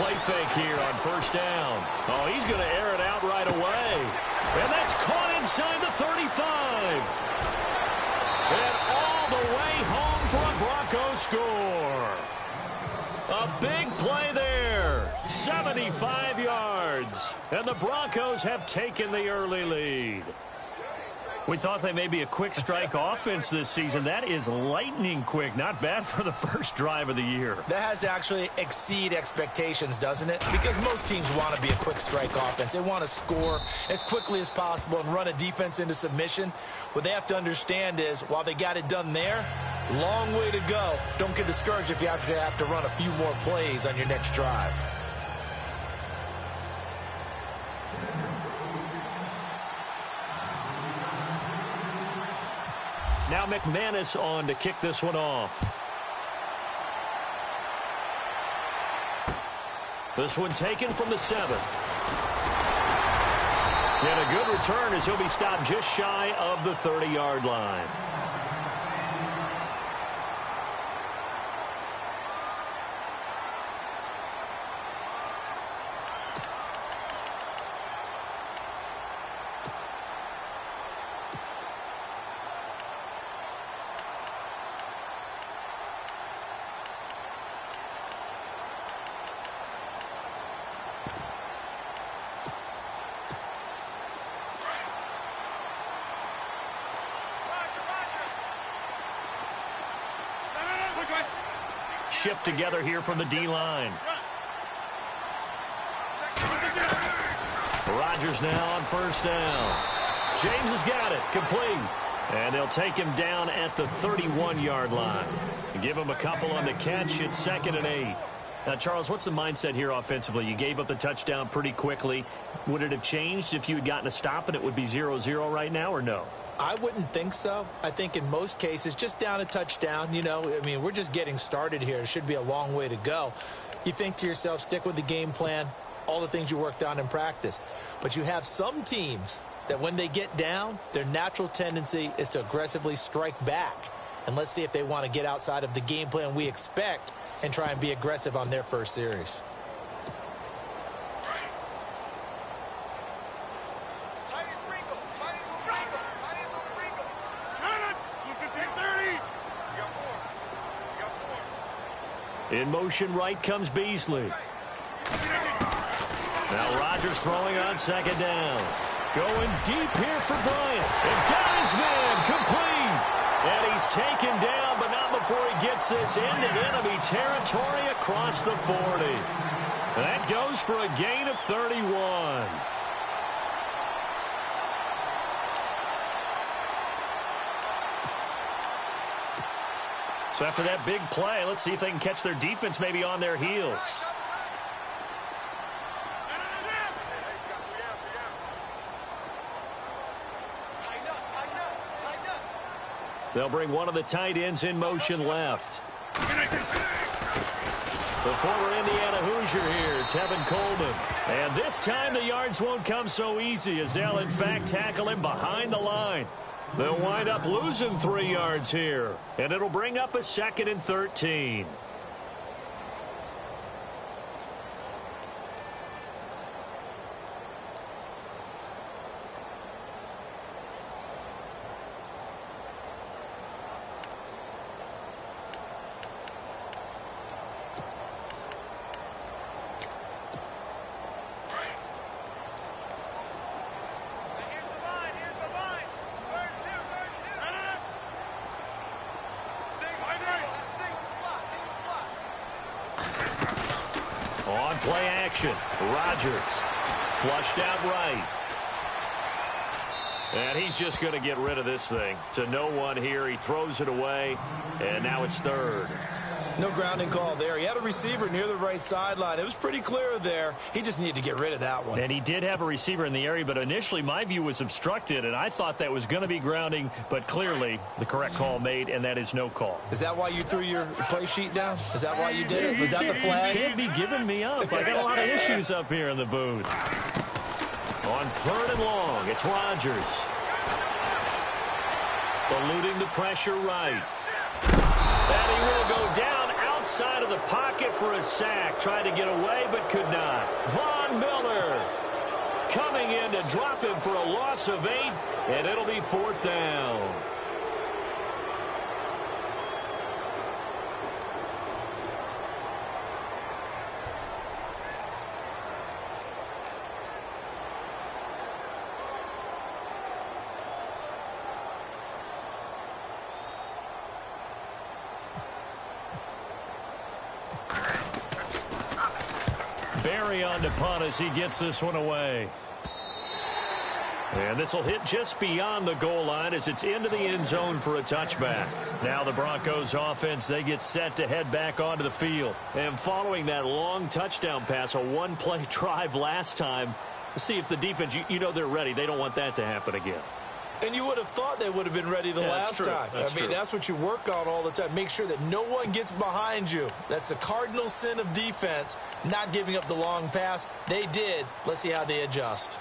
play fake here on first down. Oh, he's going to air it out right away. And that's caught inside the 35. And all the way home for a Broncos score. A big play there. 75 yards. And the Broncos have taken the early lead. We thought they may be a quick strike offense this season. That is lightning quick. Not bad for the first drive of the year. That has to actually exceed expectations, doesn't it? Because most teams want to be a quick strike offense. They want to score as quickly as possible and run a defense into submission. What they have to understand is, while they got it done there, long way to go. Don't get discouraged if you have to run a few more plays on your next drive. Now McManus on to kick this one off. This one taken from the 7. And a good return as he'll be stopped just shy of the 30-yard line. Shift together here from the D-line. Rodgers now on first down. James has got it. Complete. And they'll take him down at the 31-yard line. Give him a couple on the catch. It's 2nd and 8. Now, Charles, what's the mindset here offensively? You gave up the touchdown pretty quickly. Would it have changed if you had gotten a stop and it would be 0-0 right now, or no? I wouldn't think so. I think in most cases, just down a touchdown, we're just getting started here. It should be a long way to go. You think to yourself, stick with the game plan, all the things you worked on in practice. But you have some teams that when they get down, their natural tendency is to aggressively strike back. And let's see if they want to get outside of the game plan we expect and try and be aggressive on their first series. In motion right comes Beasley. Now Rodgers throwing on 2nd down. Going deep here for Bryant. And got his man complete. And he's taken down, but not before he gets this into enemy territory across the 40. That goes for a gain of 31. So after that big play, let's see if they can catch their defense maybe on their heels. They'll bring one of the tight ends in motion left. The former Indiana Hoosier here, Tevin Coleman. And this time the yards won't come so easy as they'll in fact tackle him behind the line. They'll wind up losing 3 yards here. And it'll bring up a 2nd and 13. On play action, Rodgers flushed out right. And he's just going to get rid of this thing to no one here. He throws it away, and now it's 3rd. No grounding call there. He had a receiver near the right sideline. It was pretty clear there. He just needed to get rid of that one. And he did have a receiver in the area, but initially my view was obstructed, and I thought that was going to be grounding, but clearly the correct call made, and that is no call. Is that why you threw your play sheet down? Is that why you did it? Was that the flag? You can't be giving me up. I got a lot of issues up here in the booth. On 3rd and long, it's Rodgers. Eluding the pressure right. And he will go down outside of the pocket for a sack. Tried to get away, but could not. Von Miller coming in to drop him for a loss of 8, and it'll be 4th down. Barry on to punt as he gets this one away. And this will hit just beyond the goal line as it's into the end zone for a touchback. Now the Broncos offense, they get set to head back onto the field. And following that long touchdown pass, a one-play drive last time, see if the defense, you know they're ready. They don't want that to happen again. And you would have thought they would have been ready the last time. That's what you work on all the time. Make sure that no one gets behind you. That's the cardinal sin of defense, not giving up the long pass. They did. Let's see how they adjust.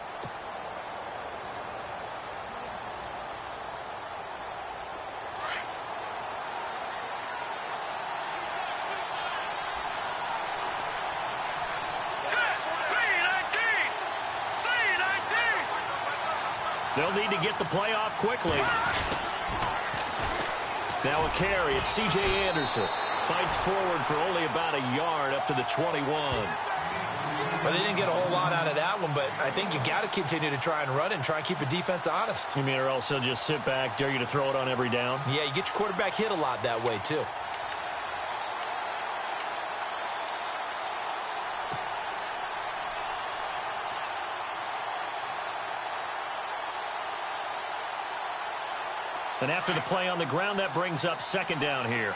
They'll need to get the play off quickly. Now a carry. It's C.J. Anderson. Fights forward for only about a yard up to the 21. Well, they didn't get a whole lot out of that one, but I think you got to continue to try and run and try and keep the defense honest. You mean, or else they'll just sit back, dare you to throw it on every down? Yeah, you get your quarterback hit a lot that way, too. And after the play on the ground, that brings up 2nd down here.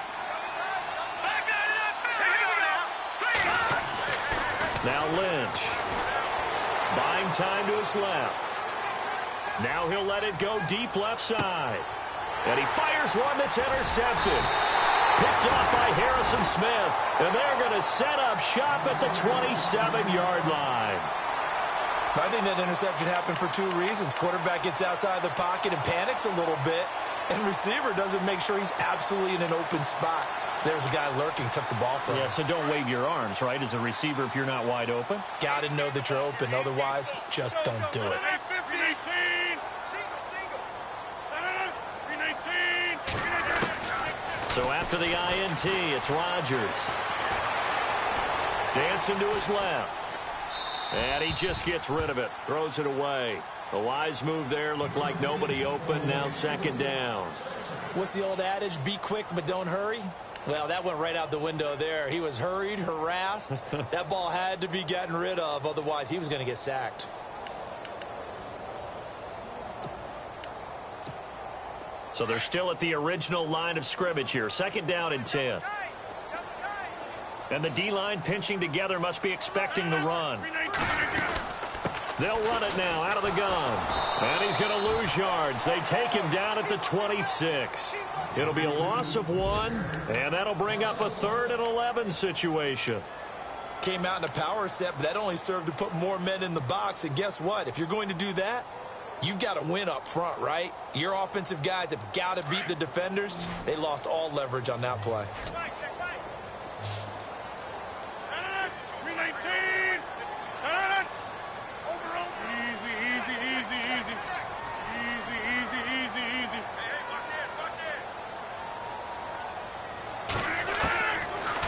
Now Lynch. Buying time to his left. Now he'll let it go deep left side. And he fires one that's intercepted. Picked off by Harrison Smith. And they're going to set up shop at the 27-yard line. I think that interception happened for 2 reasons. Quarterback gets outside the pocket and panics a little bit. And receiver doesn't make sure he's absolutely in an open spot. So there's a guy lurking, took the ball from him. Yeah, so don't wave your arms, right, as a receiver if you're not wide open. Got to know that you're open. Otherwise, just don't do it. So after the INT, it's Rodgers. Dancing to his left. And he just gets rid of it. Throws it away. A wise move there. Looked like nobody open. Now 2nd down. What's the old adage? Be quick, but don't hurry. Well, that went right out the window there. He was hurried, harassed. That ball had to be gotten rid of. Otherwise, he was going to get sacked. So they're still at the original line of scrimmage here. 2nd down and 10. And the D-line pinching together, must be expecting the run. They'll run it now out of the gun. And he's going to lose yards. They take him down at the 26. It'll be a loss of 1, and that'll bring up a 3rd and 11 situation. Came out in a power set, but that only served to put more men in the box. And guess what? If you're going to do that, you've got to win up front, right? Your offensive guys have got to beat the defenders. They lost all leverage on that play.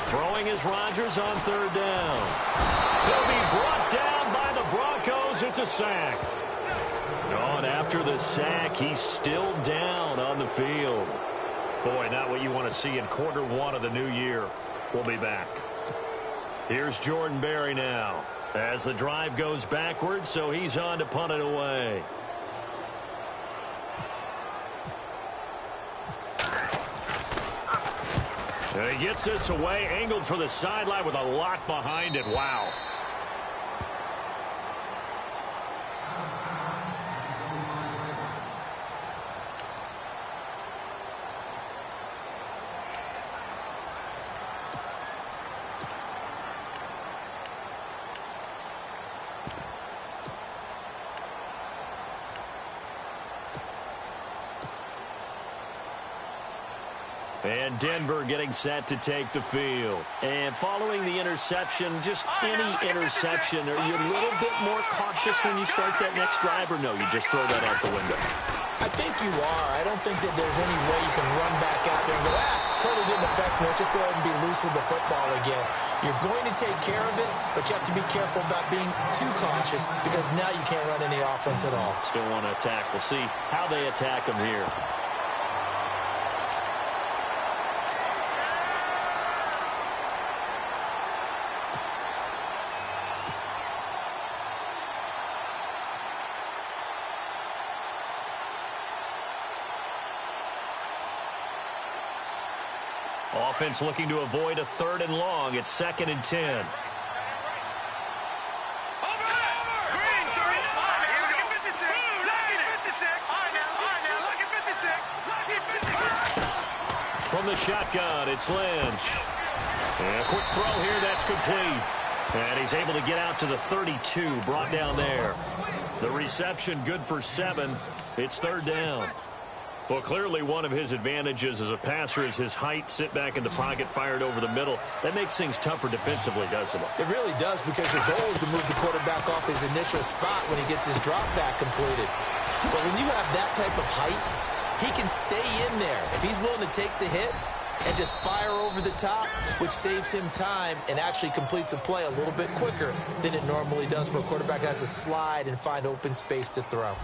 Throwing is Rodgers on 3rd down. He'll be brought down by the Broncos. It's a sack. And after the sack, he's still down on the field. Boy, not what you want to see in quarter 1 of the new year. We'll be back. Here's Jordan Berry now as the drive goes backwards, so he's on to punt it away. And he gets this away, angled for the sideline with a lock behind it. Wow. And Denver getting set to take the field. And following the interception, just any interception, are you a little bit more cautious when you start that next drive, or no, you just throw that out the window? I think you are. I don't think that there's any way you can run back out there and go, totally didn't affect me. Let's just go ahead and be loose with the football again. You're going to take care of it, but you have to be careful about being too cautious because now you can't run any offense at all. Still want to attack. We'll see how they attack them here. Offense looking to avoid a 3rd and long. It's 2nd and 10. From the shotgun, it's Lynch. And a quick throw here, that's complete. And he's able to get out to the 32, brought down there. The reception good for 7. It's 3rd down. Well, clearly one of his advantages as a passer is his height, sit back in the pocket, fired over the middle. That makes things tougher defensively, doesn't it? It really does, because your goal is to move the quarterback off his initial spot when he gets his drop back completed. But when you have that type of height, he can stay in there if he's willing to take the hits and just fire over the top, which saves him time and actually completes a play a little bit quicker than it normally does for a quarterback who has to slide and find open space to throw.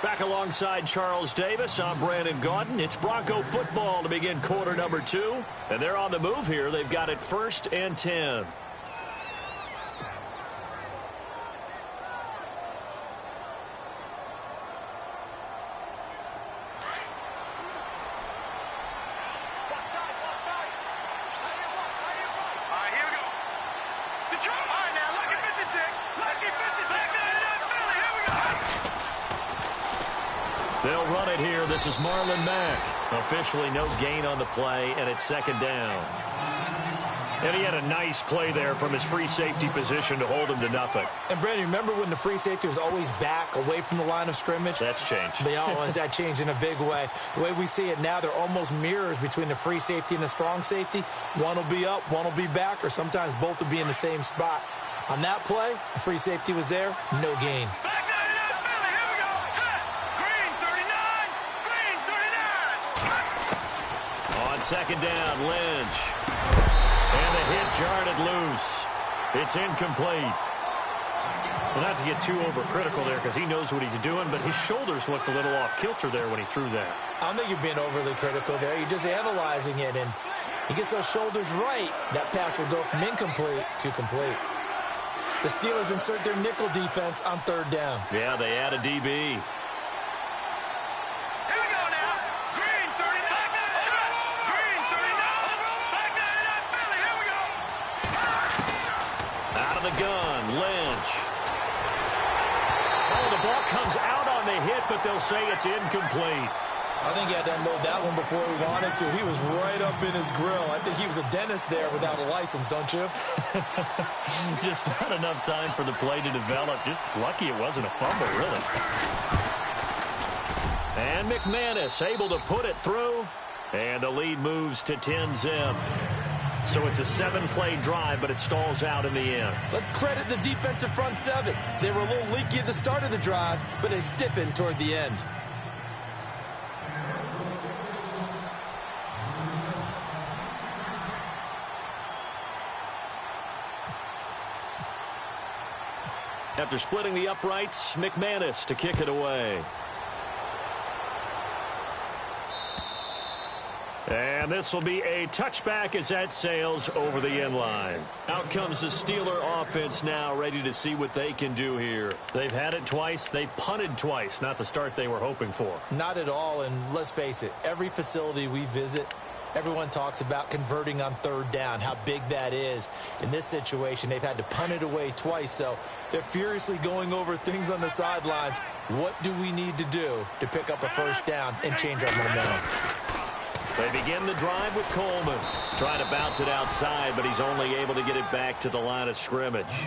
Back alongside Charles Davis, I'm Brandon Gaudin. It's Bronco football to begin quarter number 2. And they're on the move here. They've got it 1st and 10. They'll run it here. This is Marlon Mack. Officially no gain on the play, and it's 2nd down. And he had a nice play there from his free safety position to hold him to nothing. And, Brandon, remember when the free safety was always back, away from the line of scrimmage? That's changed. That changed in a big way. The way we see it now, they're almost mirrors between the free safety and the strong safety. One will be up, one will be back, or sometimes both will be in the same spot. On that play, the free safety was there, no gain. On 2nd down, Lynch. And the hit jarred it loose. It's incomplete. Well, not to get too overcritical there because he knows what he's doing, but his shoulders looked a little off kilter there when he threw that. I don't think you're being overly critical there. You're just analyzing it, and he gets those shoulders right. That pass will go from incomplete to complete. The Steelers insert their nickel defense on 3rd down. Yeah, they add a DB. The gun, Lynch. Oh, the ball comes out on the hit, but they'll say it's incomplete. I think he had to unload that one before he wanted to. He was right up in his grill. I think he was a dentist there without a license, don't you? Just not enough time for the play to develop. Just lucky it wasn't a fumble, really. And McManus able to put it through. And the lead moves to 10-zip. So it's a 7-play drive, but it stalls out in the end. Let's credit the defensive front 7. They were a little leaky at the start of the drive, but they stiffened toward the end. After splitting the uprights, McManus to kick it away. And this will be a touchback as that sails over the end line. Out comes the Steeler offense now, ready to see what they can do here. They've had it twice. They've punted twice. Not the start they were hoping for. Not at all, and let's face it, every facility we visit, everyone talks about converting on third down, how big that is. In this situation, they've had to punt it away twice, so they're furiously going over things on the sidelines. What do we need to do to pick up a first down and change our momentum? They begin the drive with Coleman. Trying to bounce it outside, but he's only able to get it back to the line of scrimmage.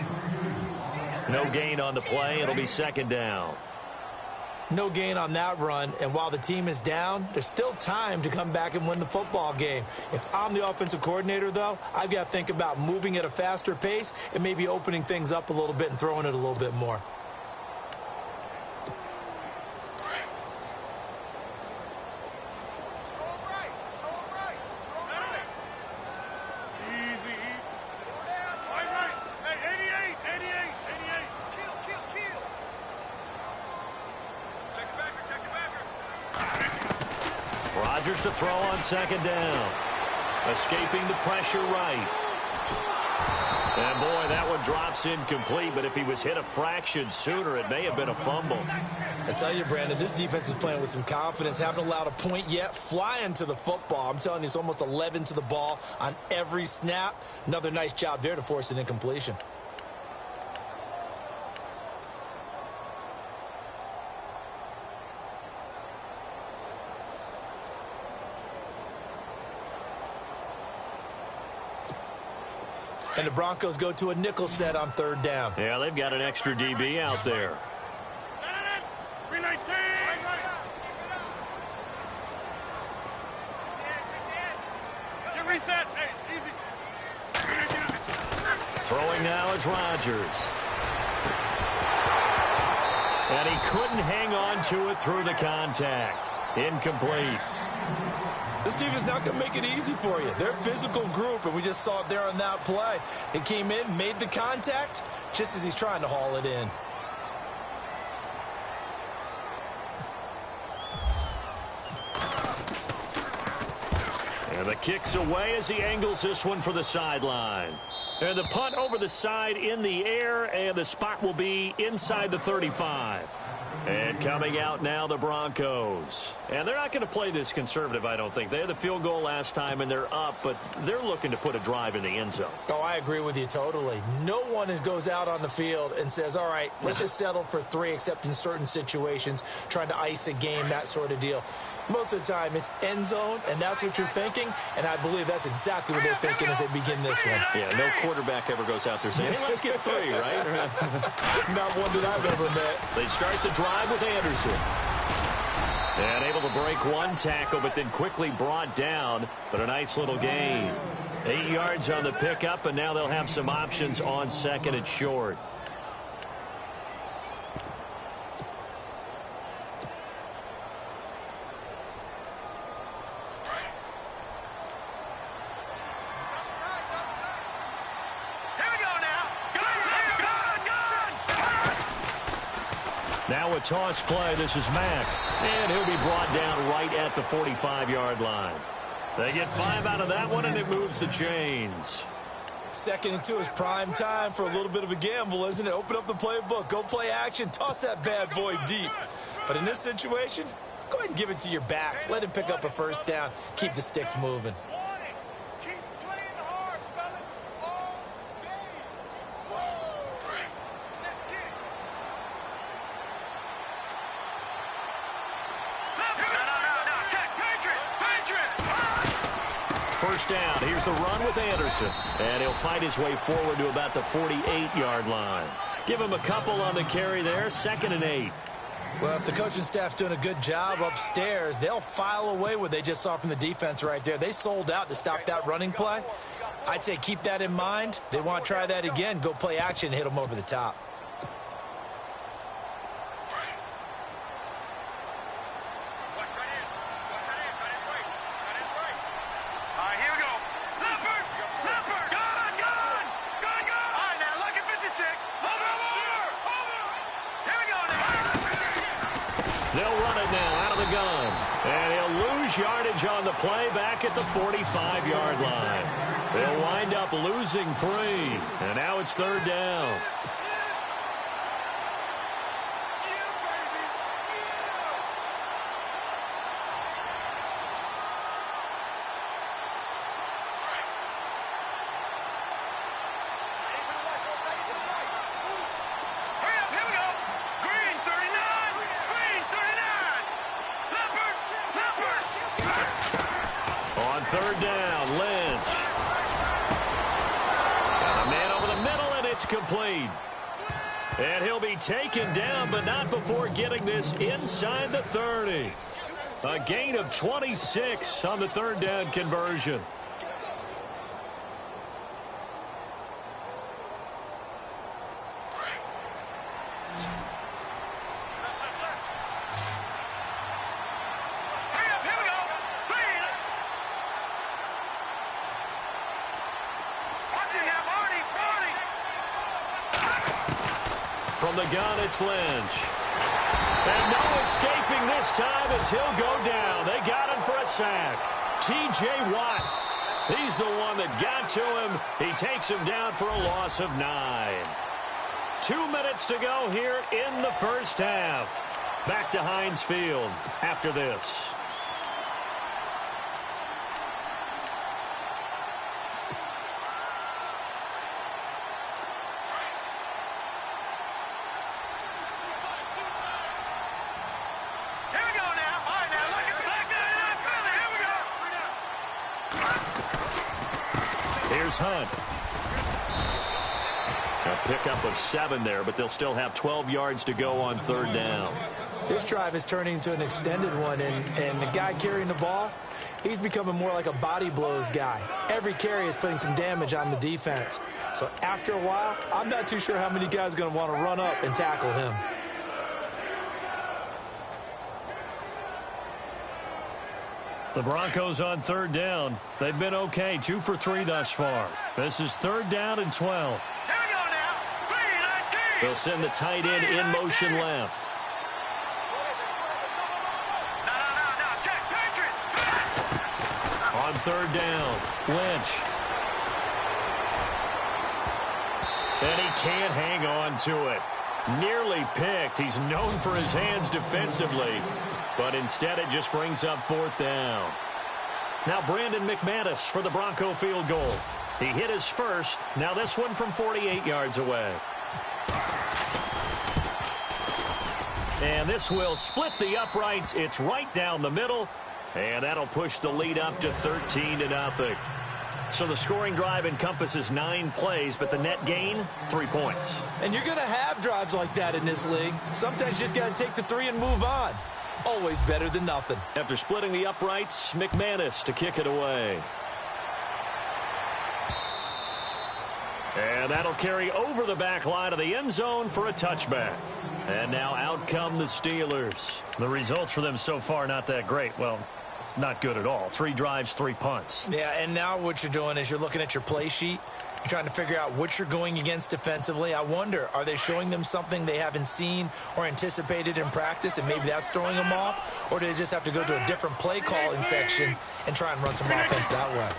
No gain on the play. It'll be second down. No gain on that run, and while the team is down, there's still time to come back and win the football game. If I'm the offensive coordinator, though, I've got to think about moving at a faster pace and maybe opening things up a little bit and throwing it a little bit more. To throw on second down. Escaping the pressure right. And boy, that one drops incomplete, but if he was hit a fraction sooner, it may have been a fumble. I tell you, Brandon, this defense is playing with some confidence. Haven't allowed a point yet. Flying to the football. I'm telling you, it's almost 11 to the ball on every snap. Another nice job there to force an incompletion. And the Broncos go to a nickel set on third down. Yeah, they've got an extra DB out there. Throwing now is Rodgers. And he couldn't hang on to it through the contact. Incomplete. This team is not going to make it easy for you. They're a physical group, and we just saw it there on that play. He came in, made the contact, just as he's trying to haul it in. And the kick's away as he angles this one for the sideline. And the punt over the side in the air, and the spot will be inside the 35. And coming out now, the Broncos. And they're not going to play this conservative, I don't think. They had the field goal last time, and they're up, but they're looking to put a drive in the end zone. Oh, I agree with you totally. No one goes out on the field and says, all right, let's just settle for 3, except in certain situations, trying to ice a game, that sort of deal. Most of the time, it's end zone, and that's what you're thinking, and I believe that's exactly what they're thinking as they begin this one. Yeah, no quarterback ever goes out there saying, hey, let's get 3, right? Not one that I've ever met. They start the drive with Anderson. And able to break one tackle, but then quickly brought down, but a nice little gain. 8 yards on the pickup, and now they'll have some options on second and short. Now a toss play. This is Mack. And he'll be brought down right at the 45-yard line. They get 5 out of that one, and it moves the chains. 2nd and 2 is prime time for a little bit of a gamble, isn't it? Open up the playbook. Go play action. Toss that bad boy deep. But in this situation, go ahead and give it to your back. Let him pick up a first down. Keep the sticks moving. First down. Here's the run with Anderson. And he'll fight his way forward to about the 48-yard line. Give him a couple on the carry there. 2nd and 8. Well, if the coaching staff's doing a good job upstairs, they'll file away what they just saw from the defense right there. They sold out to stop that running play. I'd say keep that in mind. They want to try that again. Go play action, hit them over the top. Yardage on the the play back at the 45-yard line. They'll wind up losing 3, and now it's third down. Third down, Lynch. And a man over the middle, and it's complete. And he'll be taken down, but not before getting this inside the 30. A gain of 26 on the third down conversion. From the gun, it's Lynch. And no escaping this time as he'll go down. They got him for a sack. T.J. Watt, he's the one that got to him. He takes him down for a loss of 9. 2 minutes to go here in the first half. Back to Heinz Field after this. Here's Hunt. A pickup of 7 there, but they'll still have 12 yards to go on third down. This drive is turning into an extended one, and the guy carrying the ball, he's becoming more like a body blows guy. Every carry is putting some damage on the defense. So after a while, I'm not too sure how many guys are going to want to run up and tackle him. The Broncos on third down. They've been okay, 2 for 3 thus far. This is third down and 12. Here we go now. They'll send the tight end in motion left. No. Check, Patriot. On third down, Lynch. And he can't hang on to it. Nearly picked. He's known for his hands defensively. But instead, it just brings up fourth down. Now Brandon McManus for the Bronco field goal. He hit his first. Now this one from 48 yards away. And this will split the uprights. It's right down the middle. And that'll push the lead up to 13-0. So the scoring drive encompasses 9 plays, but the net gain, 3 points. And you're going to have drives like that in this league. Sometimes you just got to take the 3 and move on. Always better than nothing. After splitting the uprights, McManus to kick it away. And that'll carry over the back line of the end zone for a touchback. And now out come the Steelers. The results for them so far not that great. Well, not good at all. 3 drives, 3 punts. Yeah, and now what you're doing is you're looking at your play sheet. You're trying to figure out what you're going against defensively. I wonder, are they showing them something they haven't seen or anticipated in practice, and maybe that's throwing them off? Or do they just have to go to a different play calling section and try and run some offense that way?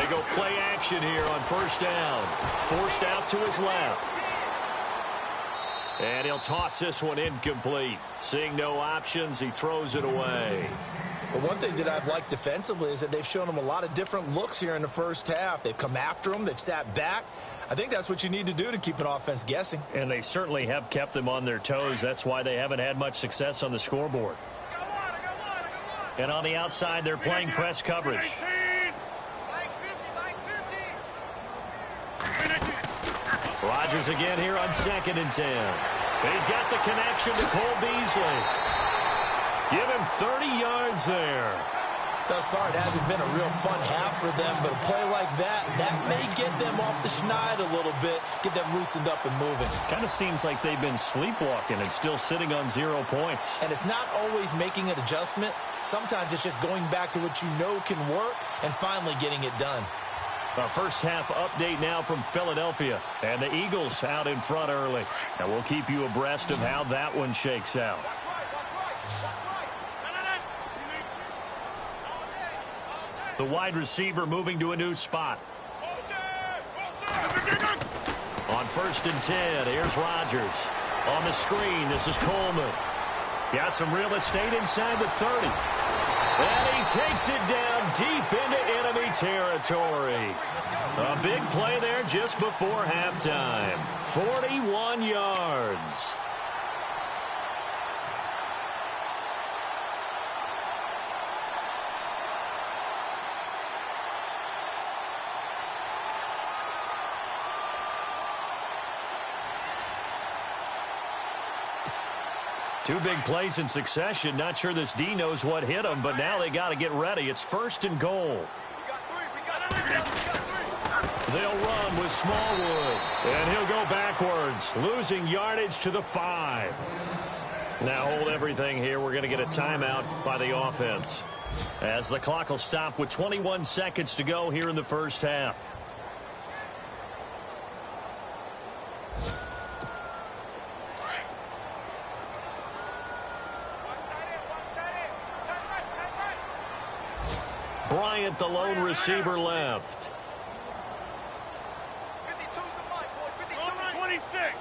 They go play action here on first down. Forced out to his left. And he'll toss this one incomplete. Seeing no options, he throws it away. But one thing that I've liked defensively is that they've shown them a lot of different looks here in the first half. They've come after them. They've sat back. I think that's what you need to do to keep an offense guessing. And they certainly have kept them on their toes. That's why they haven't had much success on the scoreboard. And on the outside, they're playing press coverage. Rodgers again here on 2nd and 10. He's got the connection to Cole Beasley. Give him 30 yards there. Thus far, it hasn't been a real fun half for them, but a play like that may get them off the schneid a little bit, get them loosened up and moving. Kind of seems like they've been sleepwalking and still sitting on 0 points. And it's not always making an adjustment. Sometimes it's just going back to what you know can work and finally getting it done. A first half update now from Philadelphia. And the Eagles out in front early. And we'll keep you abreast of how that one shakes out. The wide receiver moving to a new spot. On 1st and 10, here's Rodgers. On the screen, this is Coleman. Got some real estate inside the 30. And he takes it down deep into enemy territory. A big play there just before halftime. 41 yards. Two big plays in succession. Not sure this D knows what hit him, but now they got to get ready. It's 1st and goal. They'll run with Smallwood, and he'll go backwards, losing yardage to the 5. Now hold everything here. We're going to get a timeout by the offense, as the clock will stop with 21 seconds to go here in the first half. Bryant, the lone receiver, left. 26.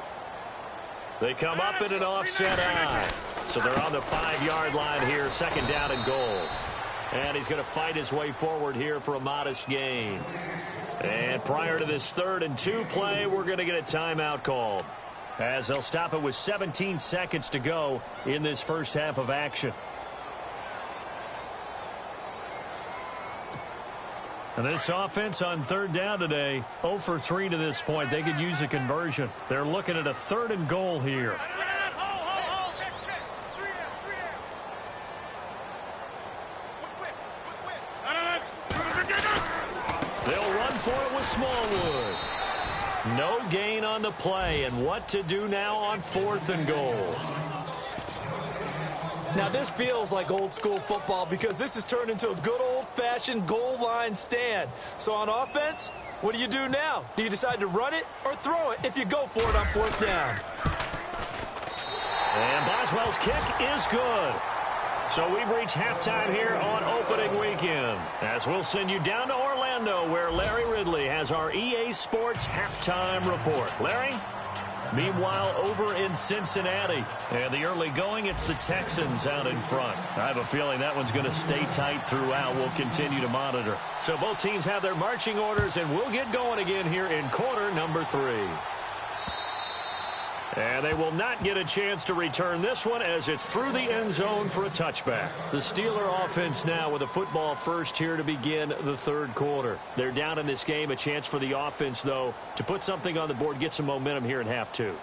They come up in an offset eye. So they're on the 5-yard line here, 2nd down and goal. And he's going to fight his way forward here for a modest gain. And prior to this 3rd and 2 play, we're going to get a timeout called, as they'll stop it with 17 seconds to go in this first half of action. And this offense on 3rd down today, 0 for 3 to this point. They could use a conversion. They're looking at a 3rd and goal here. They'll run for it with Smallwood. No gain on the play, and what to do now on 4th and goal. Now, this feels like old-school football because this has turned into a good old-fashioned goal line stand. So on offense, what do you do now? Do you decide to run it or throw it if you go for it on 4th down? And Boswell's kick is good. So we've reached halftime here on opening weekend, as we'll send you down to Orlando, where Larry Ridley has our EA Sports halftime report. Larry? Meanwhile, over in Cincinnati, and the early going, it's the Texans out in front. I have a feeling that one's going to stay tight throughout. We'll continue to monitor. So both teams have their marching orders, and we'll get going again here in quarter number 3. And they will not get a chance to return this one, as it's through the end zone for a touchback. The Steeler offense now with a football first here to begin the 3rd quarter. They're down in this game. A chance for the offense, though, to put something on the board, get some momentum here in half 2.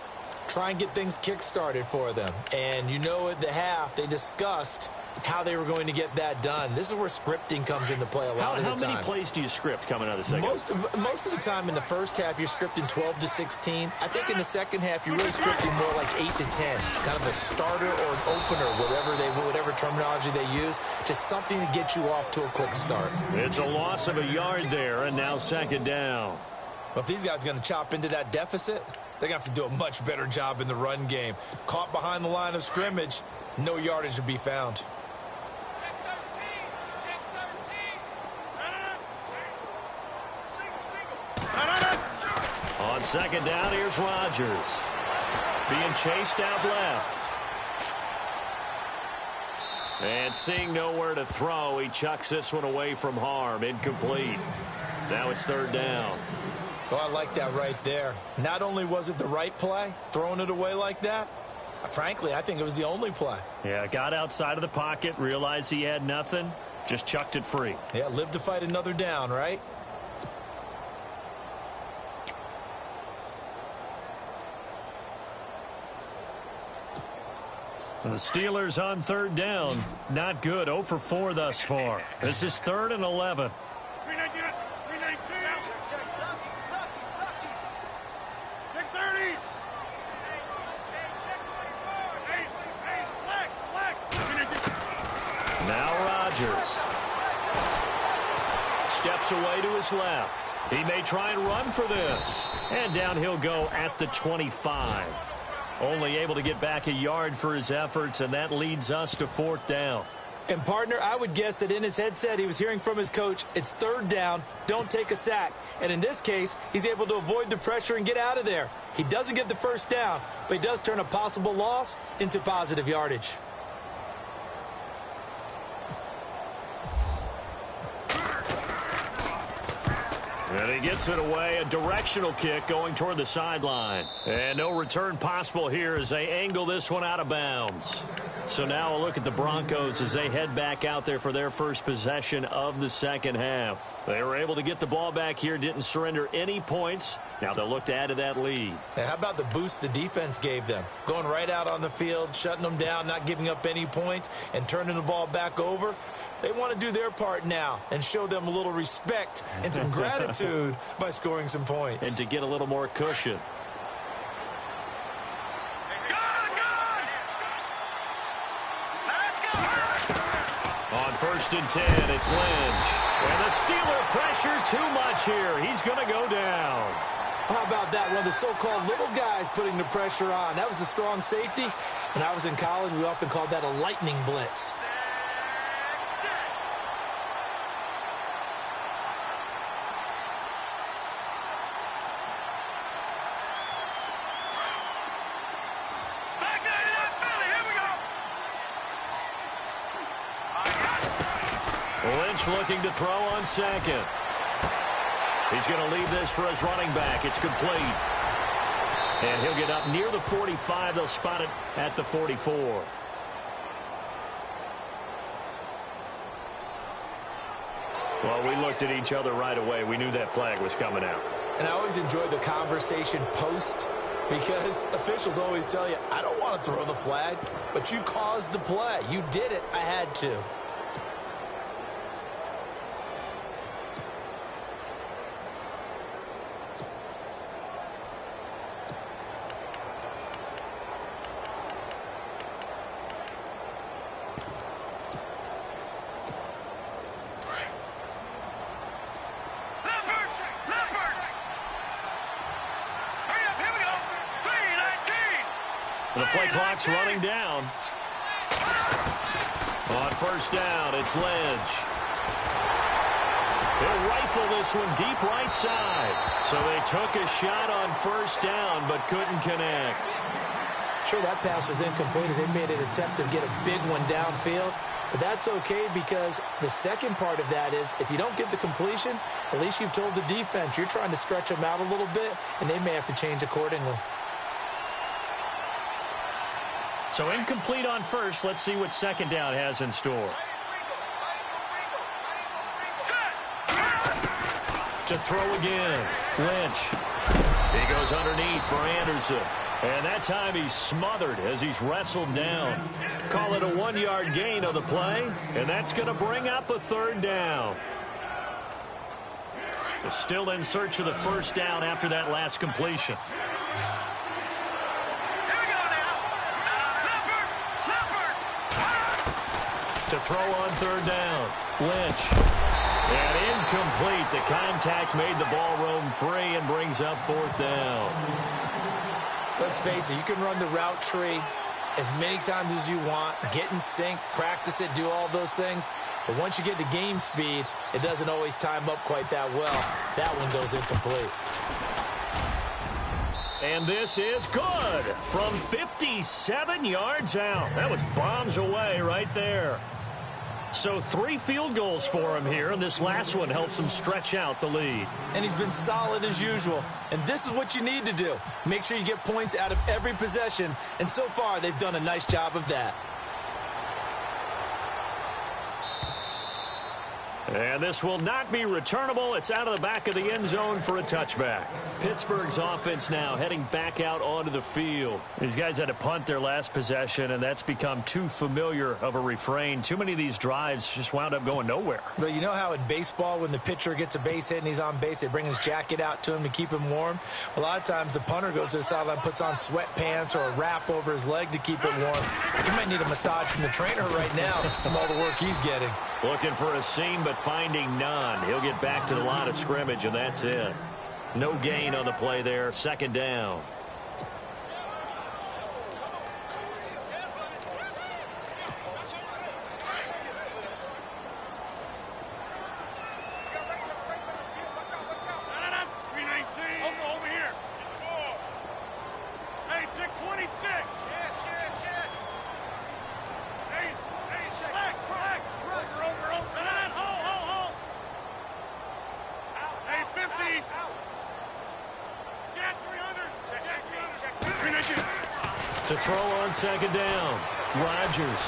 Try and get things kick-started for them. And you know at the half, they discussed how they were going to get that done. This is where scripting comes into play a lot of the time. How many plays do you script coming out of the second? Most of the time in the first half, you're scripting 12 to 16. I think in the second half, you're really scripting more like 8 to 10. Kind of a starter or an opener, whatever terminology they use. Just something to get you off to a quick start. It's a loss of a yard there, and now 2nd down. But if these guys are going to chop into that deficit, they're going to have to do a much better job in the run game. Caught behind the line of scrimmage, no yardage to be found. On 2nd down, here's Rodgers. Being chased out left. And seeing nowhere to throw, he chucks this one away from harm. Incomplete. Now it's 3rd down. Oh, I like that right there. Not only was it the right play, throwing it away like that, frankly, I think it was the only play. Yeah, got outside of the pocket, realized he had nothing, just chucked it free. Yeah, live to fight another down, right? And the Steelers on 3rd down. Not good. 0 for 4 thus far. This is 3rd and 11. 319. 630. Now Rodgers. Steps away to his left. He may try and run for this. And down he'll go at the 25. Only able to get back a yard for his efforts, and that leads us to 4th down. And, partner, I would guess that in his headset he was hearing from his coach, it's third down, don't take a sack. And in this case, he's able to avoid the pressure and get out of there. He doesn't get the first down, but he does turn a possible loss into positive yardage. And he gets it away, a directional kick going toward the sideline. And no return possible here as they angle this one out of bounds. So now a look at the Broncos as they head back out there for their first possession of the second half. They were able to get the ball back here, didn't surrender any points. Now they'll look to add to that lead. Now, how about the boost the defense gave them? Going right out on the field, shutting them down, not giving up any points, and turning the ball back over. They want to do their part now and show them a little respect and some gratitude by scoring some points. And to get a little more cushion. On 1st and 10, it's Lynch. And the Steeler pressure too much here. He's going to go down. How about that? One of the so-called little guys putting the pressure on. That was a strong safety. When I was in college, we often called that a lightning blitz. Lynch looking to throw on second. He's going to leave this for his running back. It's complete. And he'll get up near the 45. They'll spot it at the 44. Well, we looked at each other right away. We knew that flag was coming out. And I always enjoy the conversation post because officials always tell you, I don't want to throw the flag, but you caused the play. You did it. I had to. The play clock's running down. On 1st down, it's Lynch. They'll rifle this one deep right side. So they took a shot on 1st down, but couldn't connect. Sure, that pass was incomplete as they made an attempt to get a big one downfield. But that's okay because the second part of that is if you don't get the completion, at least you've told the defense you're trying to stretch them out a little bit, and they may have to change accordingly. So incomplete on 1st. Let's see what 2nd down has in store. To throw again. Lynch. He goes underneath for Anderson. And that time he's smothered as he's wrestled down. Call it a 1-yard gain on the play. And that's going to bring up a 3rd down. They're still in search of the 1st down after that last completion. To throw on 3rd down. Lynch. And incomplete. The contact made the ball roam free and brings up 4th down. Let's face it, you can run the route tree as many times as you want, get in sync, practice it, do all those things. But once you get to game speed, it doesn't always time up quite that well. That one goes incomplete. And this is good from 57 yards out. That was bombs away right there. So 3 field goals for him here, and this last one helps him stretch out the lead. And he's been solid as usual. And this is what you need to do. Make sure you get points out of every possession. And so far, they've done a nice job of that. And this will not be returnable. It's out of the back of the end zone for a touchback. Pittsburgh's offense now heading back out onto the field. These guys had to punt their last possession, and that's become too familiar of a refrain. Too many of these drives just wound up going nowhere. But you know how in baseball, when the pitcher gets a base hit and he's on base, they bring his jacket out to him to keep him warm? A lot of times the punter goes to the sideline, puts on sweatpants or a wrap over his leg to keep it warm. You might need a massage from the trainer right now from all the work he's getting. Looking for a seam, but finding none. He'll get back to the line of scrimmage, and that's it. No gain on the play there. 2nd down. To throw on second down. Rodgers.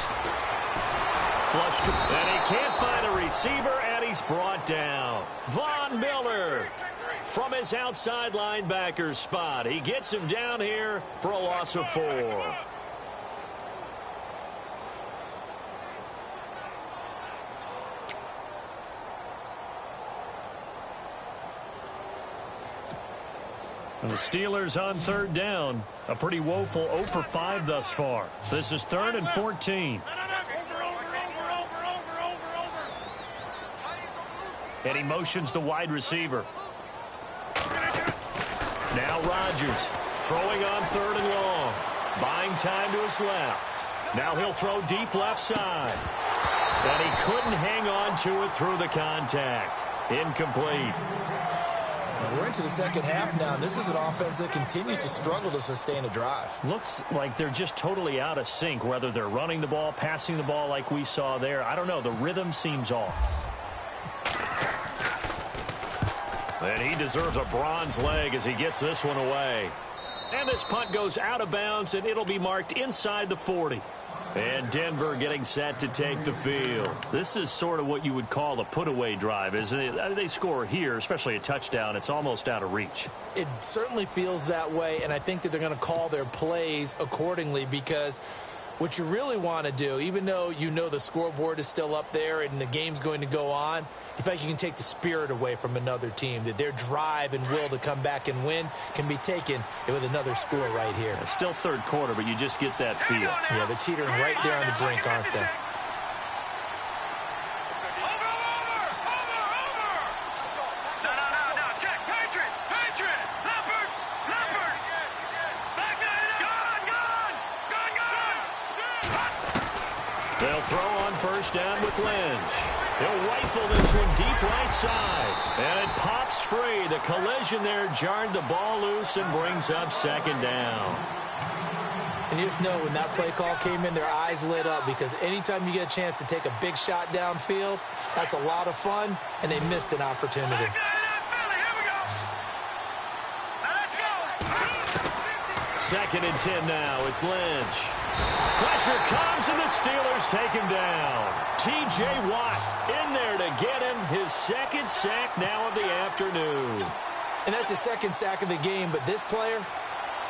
Flushed. And he can't find a receiver, and he's brought down. Von Miller from his outside linebacker spot. He gets him down here for a loss of 4. And the Steelers on third down. A pretty woeful 0 for 5 thus far. This is 3rd and 14. And he motions the wide receiver. Now Rodgers throwing on 3rd and long. Buying time to his left. Now he'll throw deep left side. And he couldn't hang on to it through the contact. Incomplete. We're into the second half now. This is an offense that continues to struggle to sustain a drive. Looks like they're just totally out of sync, whether they're running the ball, passing the ball like we saw there. I don't know. The rhythm seems off. And he deserves a bronze leg as he gets this one away. And this punt goes out of bounds, and it'll be marked inside the 40. And Denver getting set to take the field. This is sort of what you would call a put-away drive, isn't it? I mean, they score here, especially a touchdown. It's almost out of reach. It certainly feels that way, and I think that they're going to call their plays accordingly, because what you really want to do, even though you know the scoreboard is still up there and the game's going to go on, you feel like you can take the spirit away from another team, that their drive and will to come back and win can be taken with another score right here. It's still third quarter, but you just get that feel. Yeah, they're teetering right there on the brink, aren't they? They'll throw on first down with Lynch. He'll rifle this one deep right side. And it pops free. The collision there jarred the ball loose and brings up second down. And you just know when that play call came in, their eyes lit up, because anytime you get a chance to take a big shot downfield, that's a lot of fun, and they missed an opportunity. Second and 10 now. It's Lynch. Pressure comes, and the Steelers take him down. T.J. Watt in there to get him his second sack now of the afternoon. And that's his second sack of the game, but this player,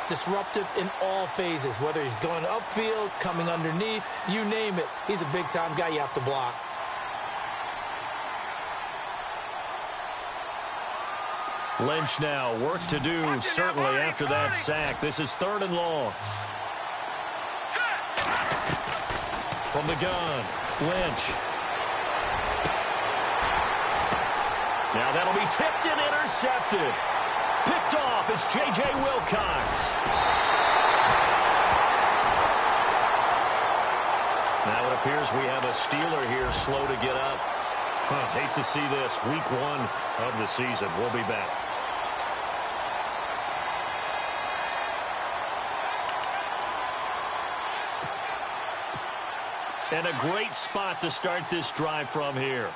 disruptive in all phases, whether he's going upfield, coming underneath, you name it. He's a big-time guy you have to block. Lynch now, work to do, certainly after that sack. This is 3rd and long. From the gun, Lynch. Now that'll be tipped and intercepted. Picked off, it's J.J. Wilcox. Now it appears we have a Steeler here slow to get up. Hate to see this. Week 1 of the season. We'll be back. And a great spot to start this drive from here.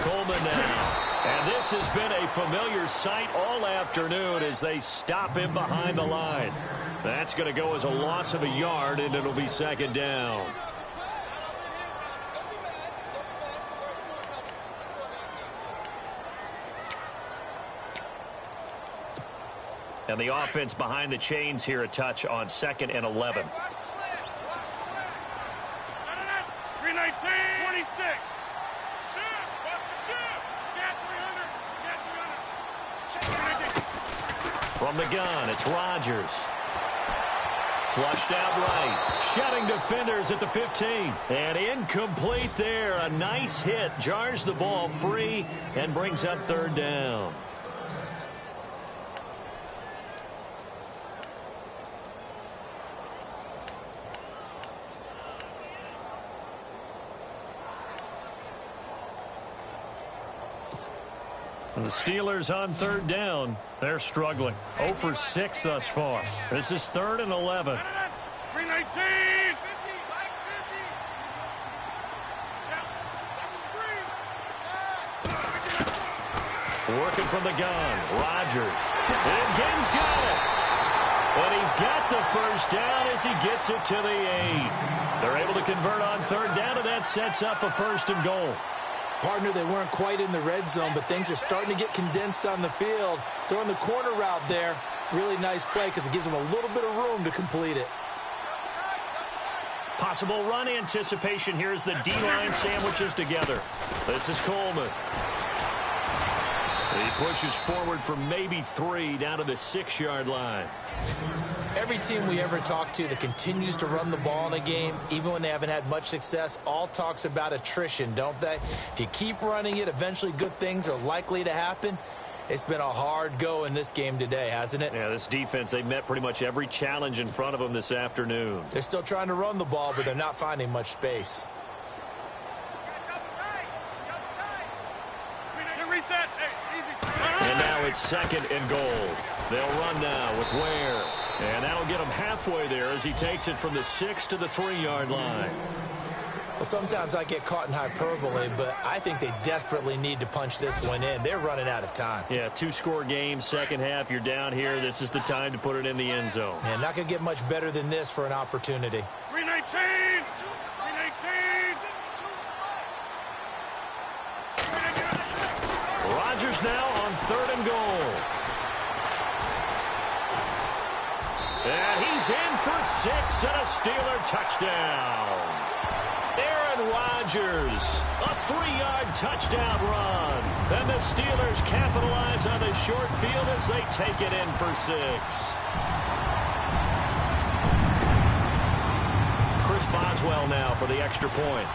Coleman now. And this has been a familiar sight all afternoon as they stop him behind the line. That's going to go as a loss of a yard, and it'll be second down. And the offense behind the chains here a touch on 2nd and 11. 319, 26. From the gun, it's Rodgers. Flushed out right. Shedding defenders at the 15. And incomplete there. A nice hit. Jars the ball free and brings up 3rd down. And the Steelers on 3rd down. They're struggling. 0 for 6 thus far. This is 3rd and 11. 319. Working from the gun. Rodgers. And Gaines got it. And he's got the first down as he gets it to the 8. They're able to convert on third down, and that sets up a 1st and goal. Partner, they weren't quite in the red zone, but things are starting to get condensed on the field. Throwing the corner route there. Really nice play because it gives them a little bit of room to complete it. Possible run anticipation here as the D-line sandwiches together. This is Coleman. He pushes forward for maybe 3 down to the 6-yard line. Every team we ever talk to that continues to run the ball in a game, even when they haven't had much success, all talks about attrition, don't they? If you keep running it, eventually good things are likely to happen. It's been a hard go in this game today, hasn't it? Yeah, this defense, they met pretty much every challenge in front of them this afternoon. They're still trying to run the ball, but they're not finding much space. And now it's 2nd and goal. They'll run now with Ware. And that'll get him halfway there as he takes it from the 6 to the 3-yard line. Well, sometimes I get caught in hyperbole, but I think they desperately need to punch this one in. They're running out of time. Yeah, 2-score game, second half, you're down here. This is the time to put it in the end zone. Yeah, not going to get much better than this for an opportunity. 319! 319! Rodgers now on 3rd and goal. And he's in for 6 and a Steeler touchdown. Aaron Rodgers, a 3-yard touchdown run. And the Steelers capitalize on the short field as they take it in for 6. Chris Boswell now for the extra point.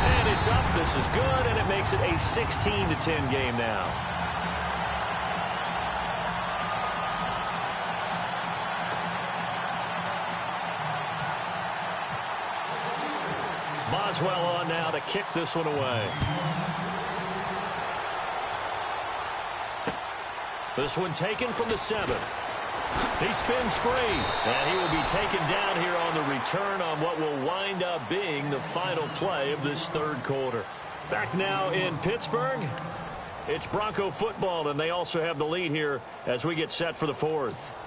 And it's up. This is good, and it makes it a 16-10 game now. Boswell on now to kick this one away. This one taken from the 7. He spins free, and he will be taken down here on the return on what will wind up being the final play of this 3rd quarter. Back now in Pittsburgh, it's Bronco football, and they also have the lead here as we get set for the 4th.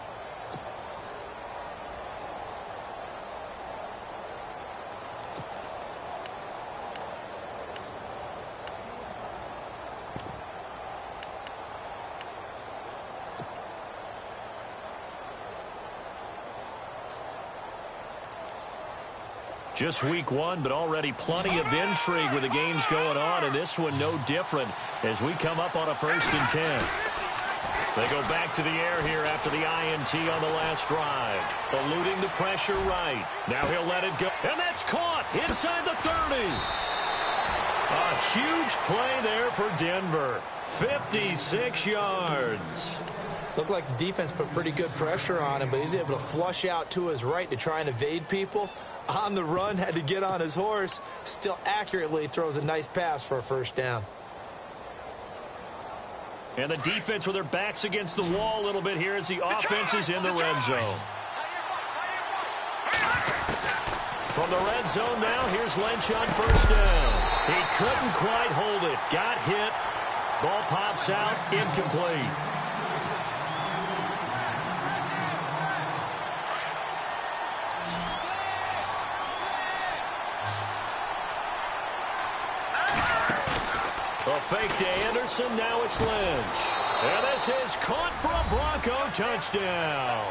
Just week 1, but already plenty of intrigue with the games going on, and this one no different as we come up on a 1st and 10. They go back to the air here after the INT on the last drive. Eluding the pressure right. Now he'll let it go, and that's caught inside the 30. A huge play there for Denver. 56 yards. Looked like the defense put pretty good pressure on him, but he's able to flush out to his right to try and evade people. On the run, had to get on his horse. Still accurately throws a nice pass for a 1st down. And the defense with their backs against the wall a little bit here as the offense is in the red zone. From the red zone now, here's Lynch on 1st down. He couldn't quite hold it. Got hit. Ball pops out. Incomplete. A fake to Anderson, now it's Lynch. And this is caught for a Bronco touchdown.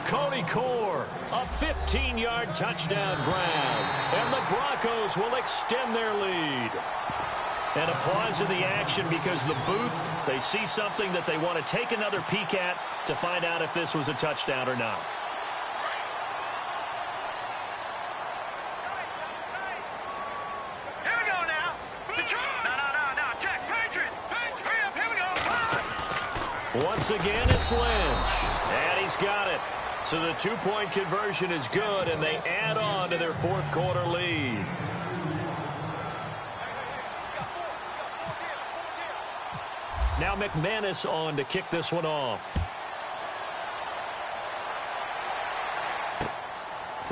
Cody Core, a 15-yard touchdown grab. And the Broncos will extend their lead. And a pause in the action because the booth, they see something that they want to take another peek at to find out if this was a touchdown or not. Once again, it's Lynch. And he's got it. So the 2-point conversion is good, and they add on to their 4th quarter lead. Now McManus on to kick this one off.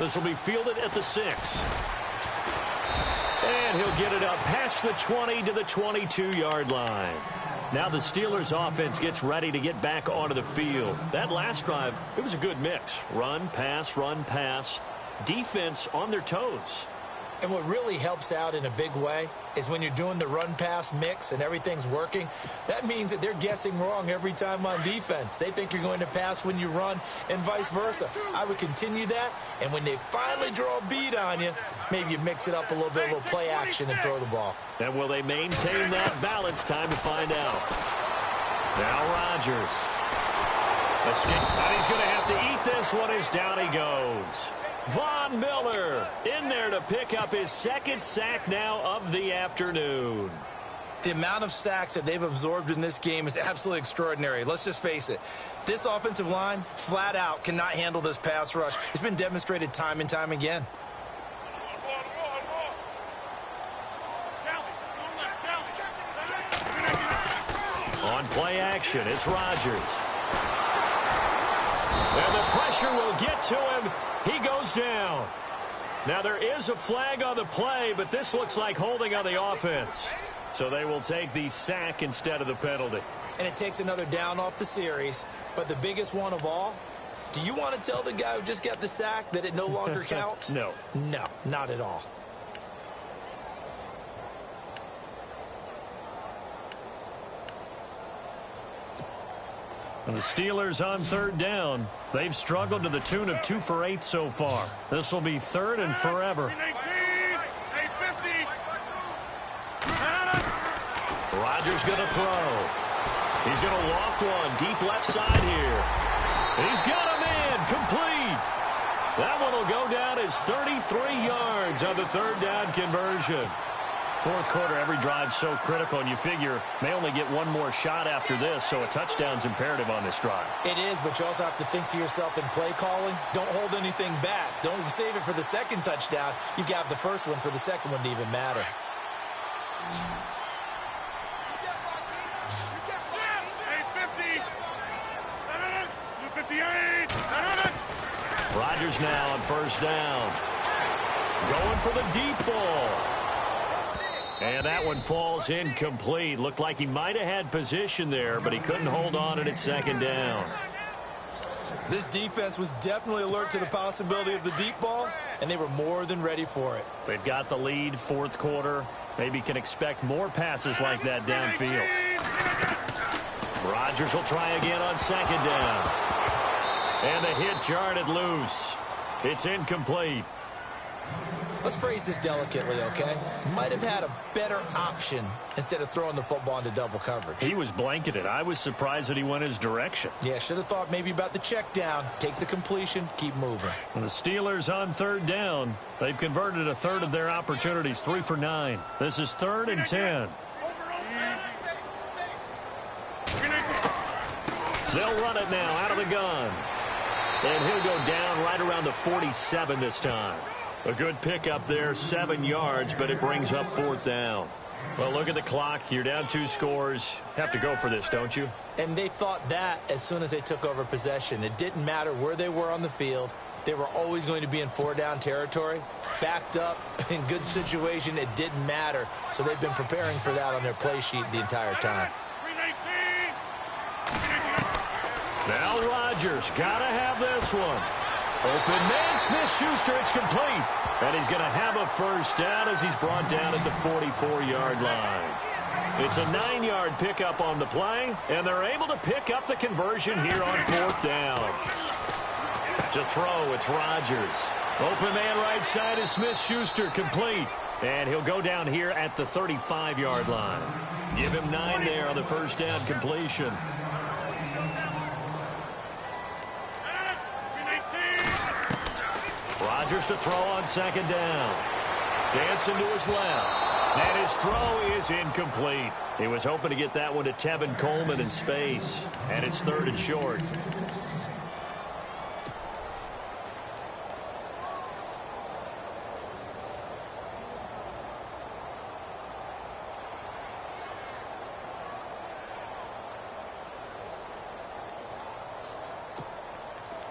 This will be fielded at the 6. And he'll get it up past the 20 to the 22-yard line. Now the Steelers offense gets ready to get back onto the field. That last drive, it was a good mix. Run, pass, defense on their toes. And what really helps out in a big way is when you're doing the run-pass mix and everything's working, that means that they're guessing wrong every time on defense. They think you're going to pass when you run and vice versa. I would continue that, and when they finally draw a beat on you, maybe you mix it up a little bit, a little play action and throw the ball. And will they maintain that balance? Time to find out. Now Rodgers. And he's going to have to eat this one as down he goes. Von Miller in there to pick up his second sack now of the afternoon. The amount of sacks that they've absorbed in this game is absolutely extraordinary. Let's just face it. This offensive line, flat out, cannot handle this pass rush. It's been demonstrated time and time again. On play action, it's Rodgers. And the pressure will get to him. He goes down. Now there is a flag on the play, but this looks like holding on the offense. So they will take the sack instead of the penalty. And it takes another down off the series. But the biggest one of all, do you want to tell the guy who just got the sack that it no longer counts? No. No, not at all. And the Steelers on third down. They've struggled to the tune of 2 for 8 so far. This will be third and forever. Rodgers going to throw. He's going to loft one deep left side here. He's got him in. Complete. That one will go down as 33 yards on the third down conversion. Fourth quarter, every drive's so critical, and you figure may only get one more shot after this, so a touchdown's imperative on this drive. It is, but you also have to think to yourself in play calling, don't hold anything back. Don't save it for the second touchdown. You got the first one for the second one to even matter. Rodgers now on first down. Going for the deep ball. And that one falls incomplete. Looked like he might have had position there, but he couldn't hold on at second down. This defense was definitely alert to the possibility of the deep ball, and they were more than ready for it. They've got the lead, fourth quarter. Maybe can expect more passes like that downfield. Rodgers will try again on second down. And the hit jarred it loose. It's incomplete. Let's phrase this delicately, okay? Might have had a better option instead of throwing the football into double coverage. He was blanketed. I was surprised that he went his direction. Yeah, should have thought maybe about the check down, take the completion, keep moving. And the Steelers on third down. They've converted a third of their opportunities, 3 for 9. This is 3rd and 10. They'll run it now out of the gun. And he'll go down right around the 47 this time. A good pickup there, 7 yards, but it brings up 4th down. Well, look at the clock. You're down 2 scores. Have to go for this, don't you? And they thought that as soon as they took over possession. It didn't matter where they were on the field. They were always going to be in 4-down territory. Backed up, in good situation, it didn't matter. So they've been preparing for that on their play sheet the entire time. Now Rodgers, gotta have this one. Open man, Smith-Schuster, it's complete. And he's going to have a first down as he's brought down at the 44-yard line. It's a 9-yard pickup on the play, and they're able to pick up the conversion here on 4th down. To throw, it's Rodgers. Open man right side is Smith-Schuster, complete. And he'll go down here at the 35-yard line. Give him 9 there on the first down completion. Rodgers to throw on second down. Dancing to his left. And his throw is incomplete. He was hoping to get that one to Tevin Coleman in space. And it's 3rd and short.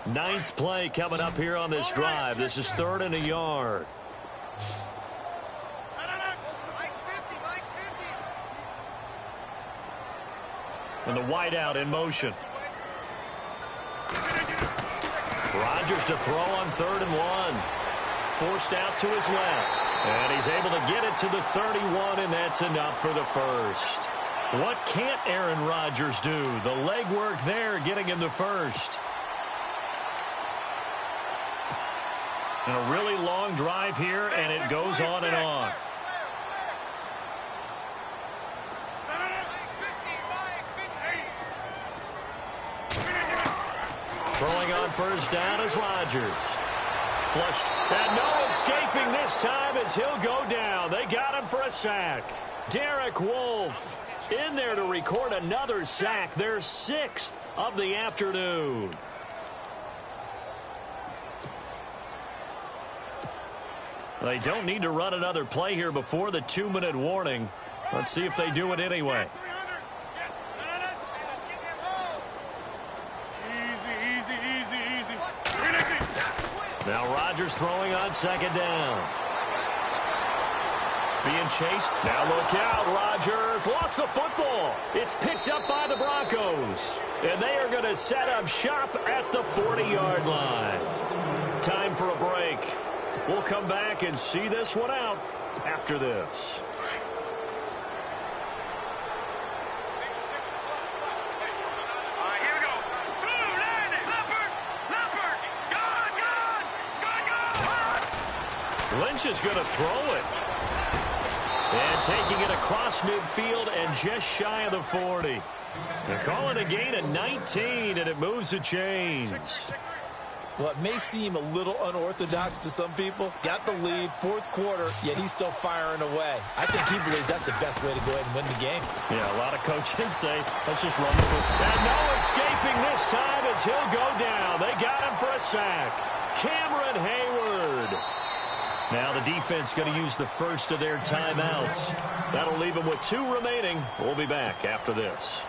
Ninth play coming up here on this drive. This is 3rd and a yard. And the wideout in motion. Rodgers to throw on 3rd and 1. Forced out to his left. And he's able to get it to the 31, and that's enough for the first. What can't Aaron Rodgers do? The legwork there getting him the first. And a really long drive here, and it goes on and on. Throwing on first down is Rodgers. Flushed, and no escaping this time as he'll go down. They got him for a sack. Derek Wolfe in there to record another sack, their 6th of the afternoon. They don't need to run another play here before the 2-minute warning. Let's see if they do it anyway. Now Rodgers throwing on 2nd down. Being chased. Now look out. Rodgers lost the football. It's picked up by the Broncos. And they are going to set up shop at the 40-yard line. Time for a break. We'll come back and see this one out after this. Lynch is going to throw it. And taking it across midfield and just shy of the 40. They're calling a gain of 19, and it moves the chains. Well, it may seem a little unorthodox to some people. Got the lead, 4th quarter, yet he's still firing away. I think he believes that's the best way to go ahead and win the game. Yeah, a lot of coaches say, let's just run the football. And no escaping this time as he'll go down. They got him for a sack. Cameron Hayward. Now the defense going to use the first of their timeouts. That'll leave them with 2 remaining. We'll be back after this.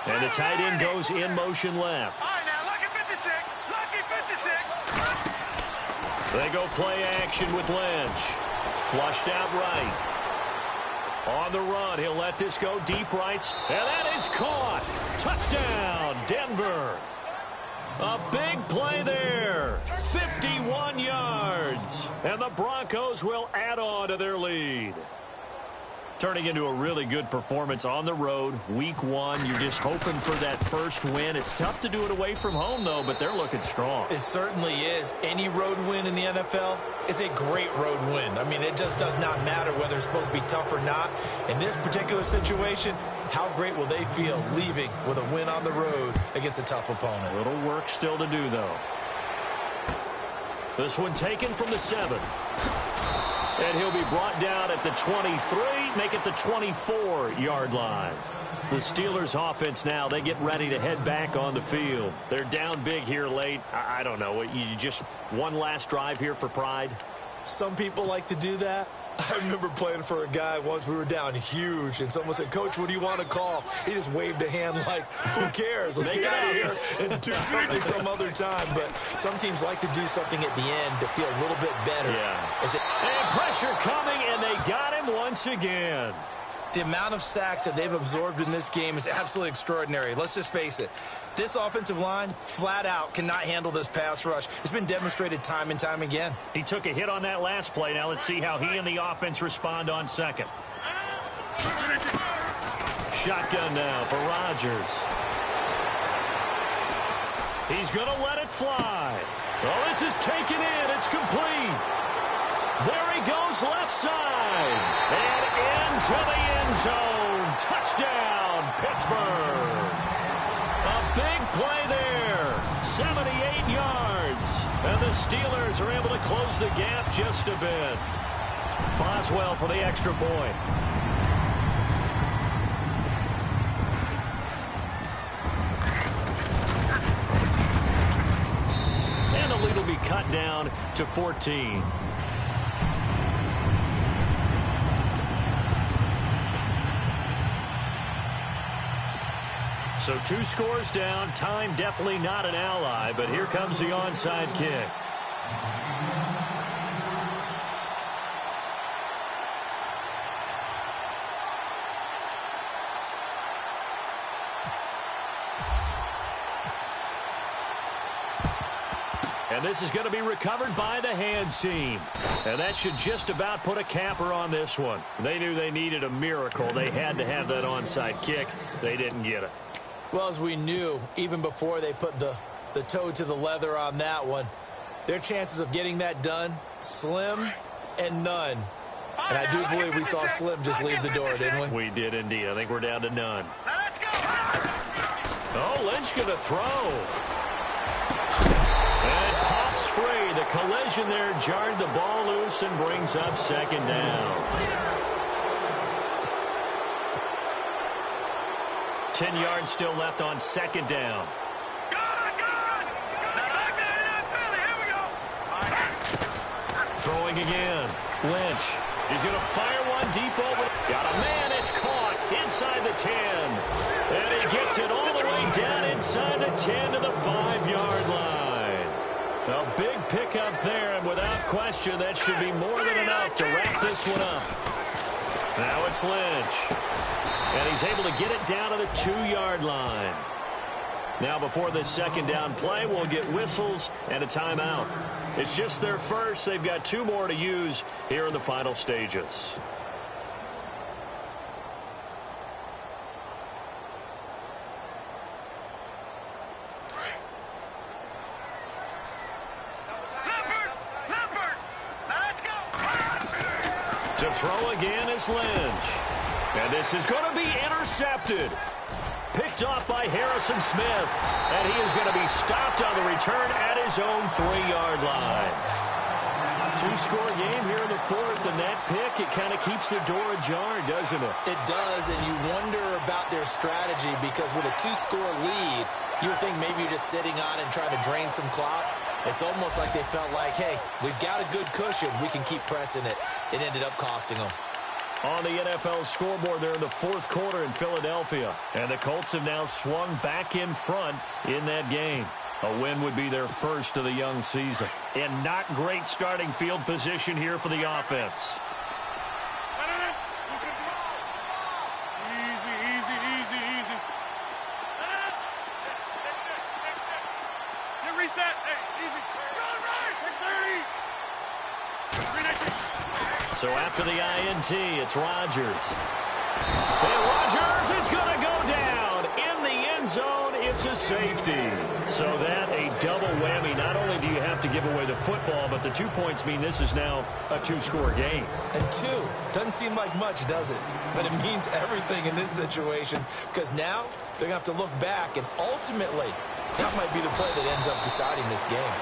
And the tight end goes in motion left. All right, now, lucky 56. Lucky 56. They go play action with Lynch. Flushed out right. On the run, he'll let this go deep rights. And that is caught. Touchdown, Denver. A big play there. 51 yards. And the Broncos will add on to their lead. Turning into a really good performance on the road. Week 1, you're just hoping for that first win. It's tough to do it away from home, though, but they're looking strong. It certainly is. Any road win in the NFL is a great road win. I mean, it just does not matter whether it's supposed to be tough or not. In this particular situation, how great will they feel leaving with a win on the road against a tough opponent? A little work still to do, though. This one taken from the 7. And he'll be brought down at the 23, make it the 24-yard line. The Steelers offense now, they get ready to head back on the field. They're down big here late. I don't know. You just one last drive here for pride? Some people like to do that. I remember playing for a guy once. We were down huge, and someone said, "Coach, what do you want to call?" He just waved a hand like, "Who cares? Let's get out of here and do something some other time." But some teams like to do something at the end to feel a little bit better. Yeah. And pressure coming, and they got him once again. The amount of sacks that they've absorbed in this game is absolutely extraordinary. Let's just face it. This offensive line, flat out, cannot handle this pass rush. It's been demonstrated time and time again. He took a hit on that last play. Now let's see how he and the offense respond on second. Shotgun now for Rodgers. He's going to let it fly. Oh, this is taken in. It's complete. There he goes left side. And into the end zone. Touchdown, Pittsburgh. A big play there. 78 yards. And the Steelers are able to close the gap just a bit. Boswell for the extra point. And the lead will be cut down to 14. So 2 scores down. Time definitely not an ally, but here comes the onside kick. And this is going to be recovered by the hands team. And that should just about put a capper on this one. They knew they needed a miracle. They had to have that onside kick. They didn't get it. Well, as we knew, even before they put the toe to the leather on that one, their chances of getting that done, slim and none. And I do believe we saw Slim just leave the door, didn't we? We did indeed. I think we're down to none. Let's go. Oh, Lynch going to throw. And it pops free. The collision there jarred the ball loose and brings up second down. 10 yards still left on second down. Throwing again. Lynch. He's going to fire one deep over. Got a man. It's caught inside the 10. And he gets it all the way down inside the 10 to the 5-yard line. A big pickup there, and without question, that should be more than enough to wrap this one up. Now it's Lynch. And he's able to get it down to the 2-yard line. Now before this second down play, we'll get whistles and a timeout. It's just their first. They've got 2 more to use here in the final stages. To throw again is Lynch. And this is going to be intercepted. Picked off by Harrison Smith. And he is going to be stopped on the return at his own 3-yard line. 2-score game here in the 4th, and that pick, it kind of keeps the door ajar, doesn't it? It does, and you wonder about their strategy because with a 2-score lead, you would think maybe you're just sitting on and trying to drain some clock. It's almost like they felt like, hey, we've got a good cushion. We can keep pressing it. It ended up costing them. On the NFL scoreboard there in the 4th quarter in Philadelphia. And the Colts have now swung back in front in that game. A win would be their first of the young season. And not great starting field position here for the offense. So after the INT, it's Rodgers. And Rodgers is going to go down in the end zone. It's a safety. So that a double whammy. Not only do you have to give away the football, but the 2 points mean this is now a 2-score game. And 2 doesn't seem like much, does it? But it means everything in this situation because now they're going to have to look back, and ultimately that might be the play that ends up deciding this game.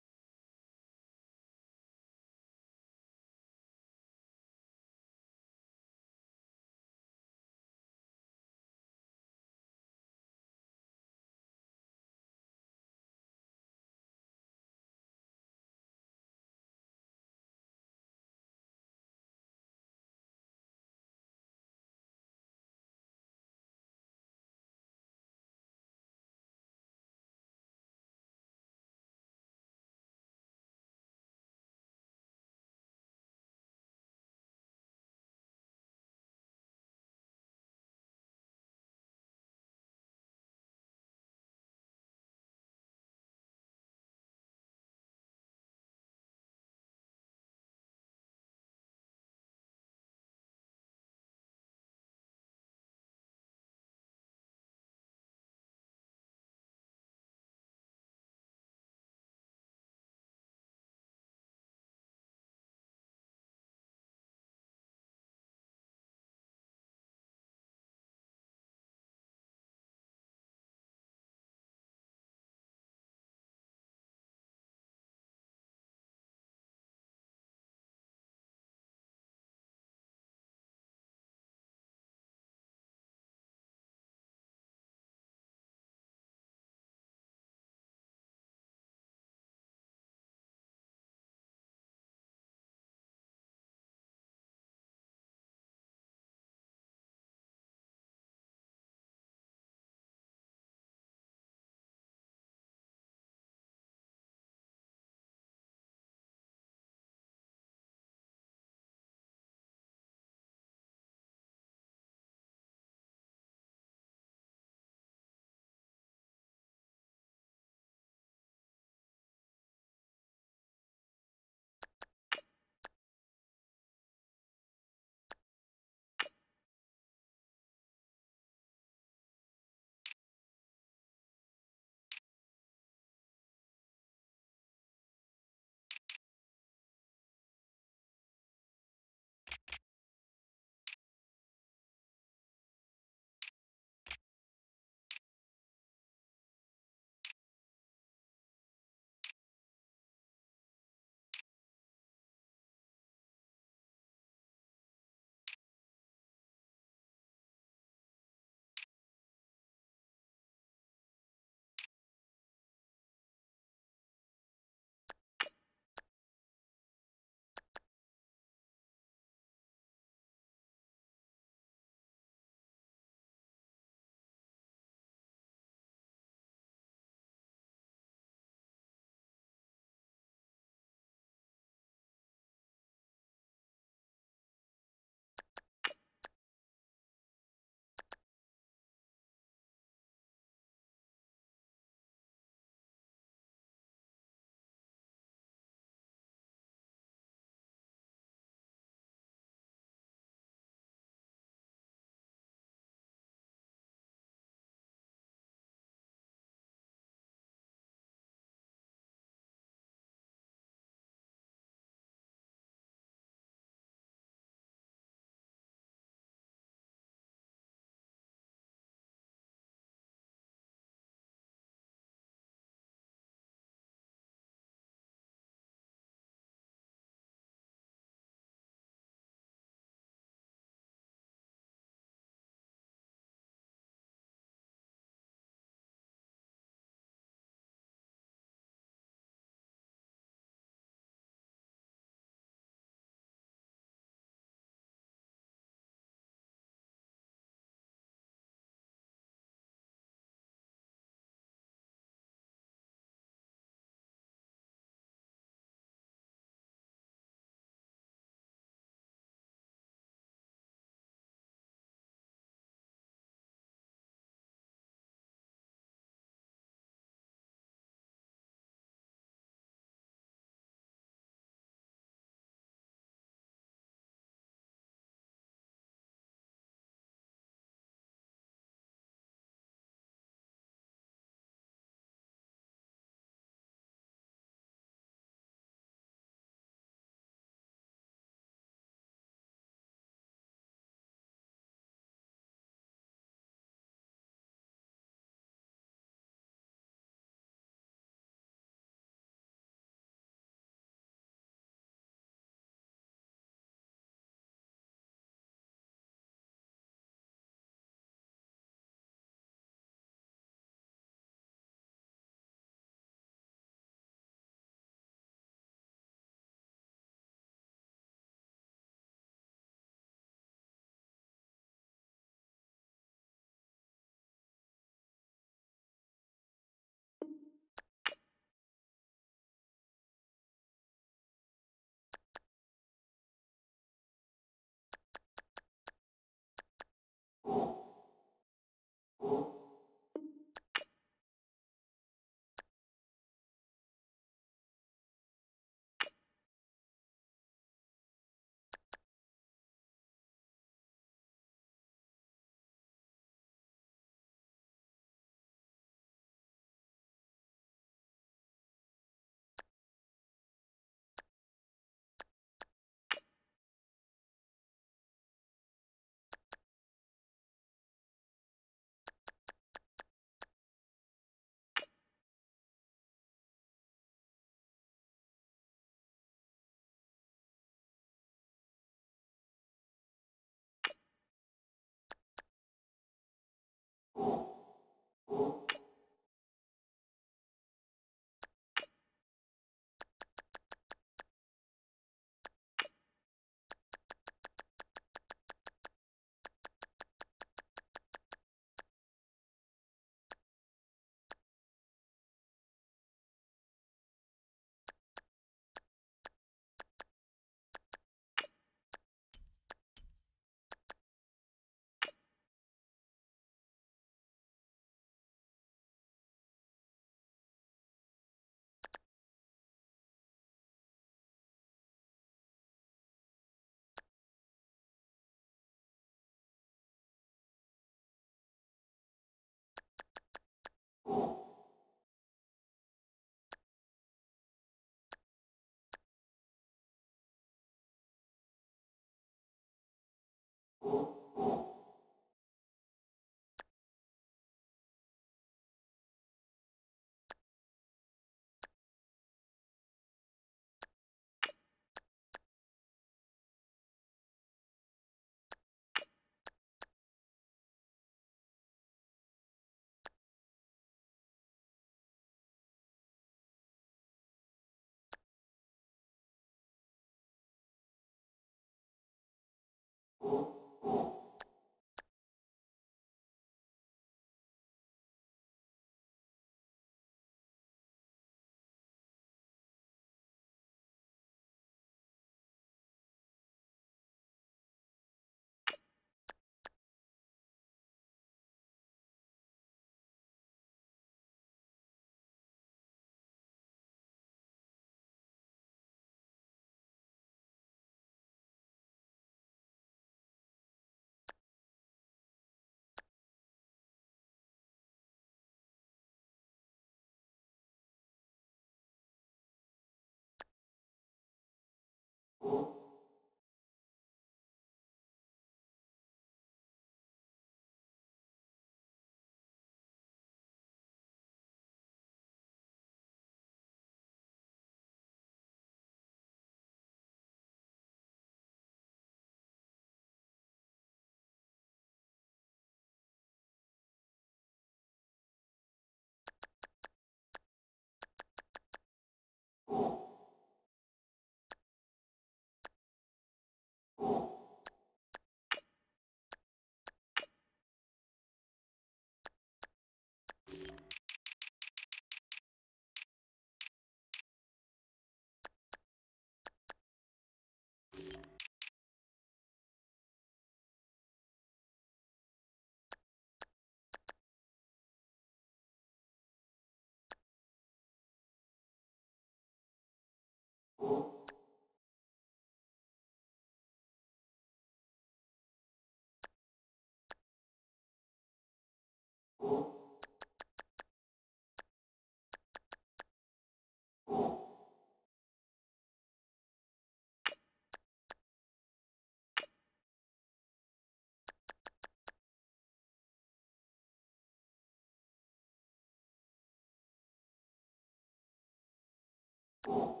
you.